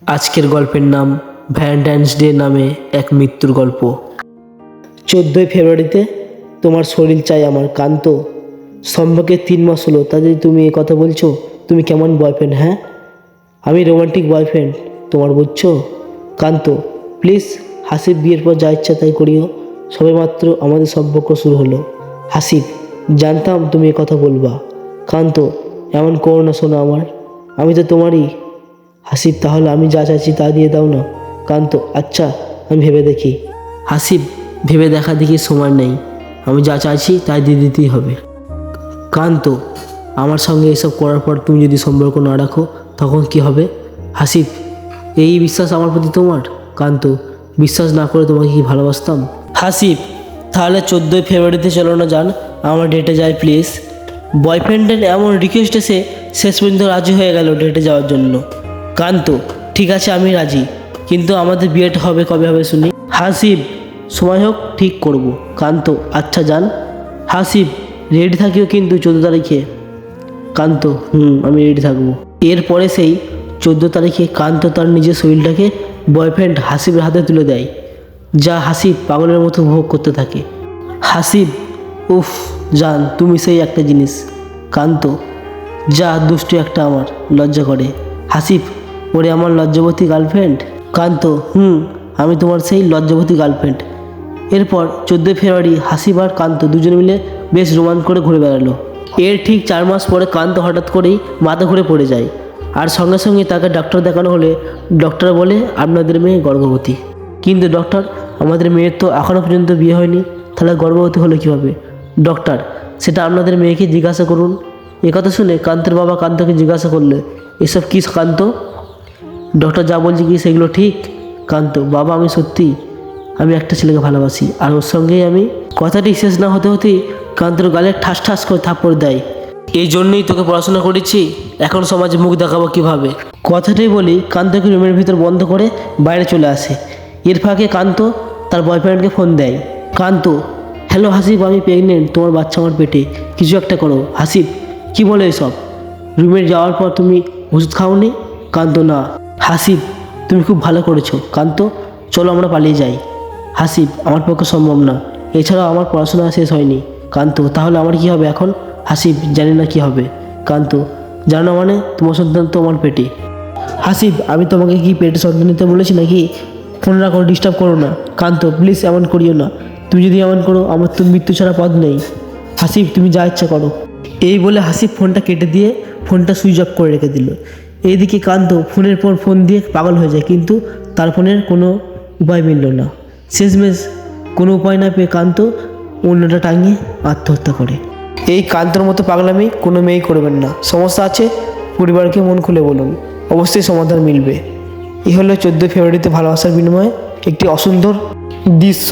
আজকের গল্পের নাম ভ্যালেন্টাইন্স ডে নামে এক মৃত্যুর গল্প। 14ই ফেব্রুয়ারিতে তোমার শরীর চাই আমার কান্ত। সম্পর্কে 3 মাস হলো, তাদের তুমি এ কথা বলছো? তুমি কেমন বয়ফ্রেন্ড? হ্যাঁ, আমি রোমান্টিক বয়ফ্রেন্ড তোমার, বুঝছো? কান্ত, প্লিজ। হাসিব, বিয়ের পর যা ইচ্ছা তাই করিও, সবে মাত্র আমাদের সম্পর্ক শুরু হলো। হাসিব, জানতাম তুমি এ কথা বলবা। কান্ত, এমন করো না শোনো আমার, আমি তো তোমারই। হাসিব, তাহলে আমি যা চাইছি তা দিয়ে দাও না। কান্ত, আচ্ছা আমি ভেবে দেখি। হাসিব, ভেবে দেখা দেখি সময় নেই, আমি যা চাইছি তাই দিয়ে দিতেই হবে। কান্ত, আমার সঙ্গে এসব করার পর তুমি যদি সম্পর্ক না রাখো তখন কি হবে? হাসিব, এই বিশ্বাস আমার প্রতি তোমার? কান্ত, বিশ্বাস না করে তোমাকে কি ভালোবাসতাম? হাসিব, তাহলে 14ই ফেব্রুয়ারিতে চলো না যান, আমার ডেটে যাই প্লিজ। বয়ফ্রেন্ডের এমন রিকোয়েস্টে সে শেষ পর্যন্ত রাজি হয়ে গেল ডেটে যাওয়ার জন্য। কান্ত, ঠিক আছে আমি রাজি, কিন্তু আমাদের বিয়েটা হবে কবে হবে শুনি? হাসিব, সময় হোক ঠিক করব। কান্ত, আচ্ছা যান। হাসিব, রেডি থাকিও কিন্তু 14 তারিখে। কান্ত, আমি রেডি থাকবো। এরপরে সেই 14 তারিখে কান্ত তার নিজের শরীরটাকে বয়ফ্রেন্ড হাসিবের হাতে তুলে দেয়, যা হাসিব পাগলের মতো উপভোগ করতে থাকে। হাসিব, উফ জান, তুমি সেই একটা জিনিস। কান্ত, যা দুষ্টু একটা, আমার লজ্জা করে। হাসিব, ওরে আমার লজ্জাবতী গার্লফ্রেন্ড। কান্ত, আমি তোমার সেই লজ্জাবতী গার্লফ্রেন্ড। এরপর 14 ফেব্রুয়ারি হাসিব আর কান্ত দুজনে মিলে বেশ রোমাঞ্চ করে ঘুরে বেড়ালো। এর ঠিক 4 মাস পরে কান্ত হঠাৎ করেই মাথা ঘুরে পড়ে যায়, আর সঙ্গে সঙ্গে তাকে ডক্টর দেখানো হলে ডক্টর বলে আপনাদের মেয়ে গর্ভবতী। কিন্তু ডক্টর, আমাদের মেয়ের তো এখনও পর্যন্ত বিয়ে হয়নি, তাহলে গর্ভবতী হলো কীভাবে? ডক্টর, সেটা আপনাদের মেয়েকে জিজ্ঞাসা করুন। একথা শুনে কান্তের বাবা কান্তকে জিজ্ঞাসা করলে, এসব কী কান্ত? ডক্টর যা বলছে কি সেগুলো ঠিক? কান্ত, বাবা আমি সত্যি, আমি একটা ছেলেকে ভালোবাসি, আর ওর সঙ্গেই আমি। কথাটি শেষ না হতে হতেই কান্তর গালে ঠাস ঠাস করে থাপ্পড় দেয়। এই জন্যই তোকে পড়াশোনা করেছি, এখন সমাজে মুখ দেখাবো কিভাবে? কথাটাই বলি কান্তকে রুমের ভিতর বন্ধ করে বাইরে চলে আসে। এর ফাঁকে কান্ত তার বয়ফ্রেন্ডকে ফোন দেয়। কান্ত, হ্যালো হাসিব, আমি প্রেগনেন্ট, তোমার বাচ্চা আমার পেটে, কিছু একটা করো। হাসিব, কি বলে এসব? রুমে যাওয়ার পর তুমি ওষুধ খাওনি? কান্ত, না। হাসিব, তুমি খুব ভালো করেছো। কান্ত, চলো আমরা পালিয়ে যাই। হাসিব, আমার পক্ষে সম্ভব না, এছাড়াও আমার পড়াশোনা শেষ হয়নি। কান্ত, তাহলে আমার কি হবে এখন? হাসিব, জানি না কি হবে। কান্ত, জানো মানে? তোমার সন্তান তো আমার পেটে। হাসিব, আমি তোমাকে কি পেটে সন্তান নিতে বলেছি নাকি? ফোন রাখো, ডিস্টার্ব করো না। কান্ত, প্লিজ এমন করিও না, তুমি যদি এমন করো আমার তো মৃত্যু ছাড়া পথ নেই। হাসিব, তুমি যা ইচ্ছা করো। এই বলে হাসিব ফোনটা কেটে দিয়ে ফোনটা সুইচ অফ করে রেখে দিল। এইদিকে কান্ত ফোনের পর ফোন দিয়ে পাগল হয়ে যায়, কিন্তু তার ফোনের কোনো উপায় মিলল না। শেষমেশ কোনো উপায় না পেয়ে কান্ত অন্যটা টাঙিয়ে আত্মহত্যা করে। এই কান্তর মতো পাগলামি কোনো মেয়েই করবেন না। সমস্যা আছে, পরিবারকে মন খুলে বলুন, অবশ্যই সমাধান মিলবে। এই হলো 14 ফেব্রুয়ারিতে ভালোবাসার বিনিময়ে একটি অসুন্দর দৃশ্য।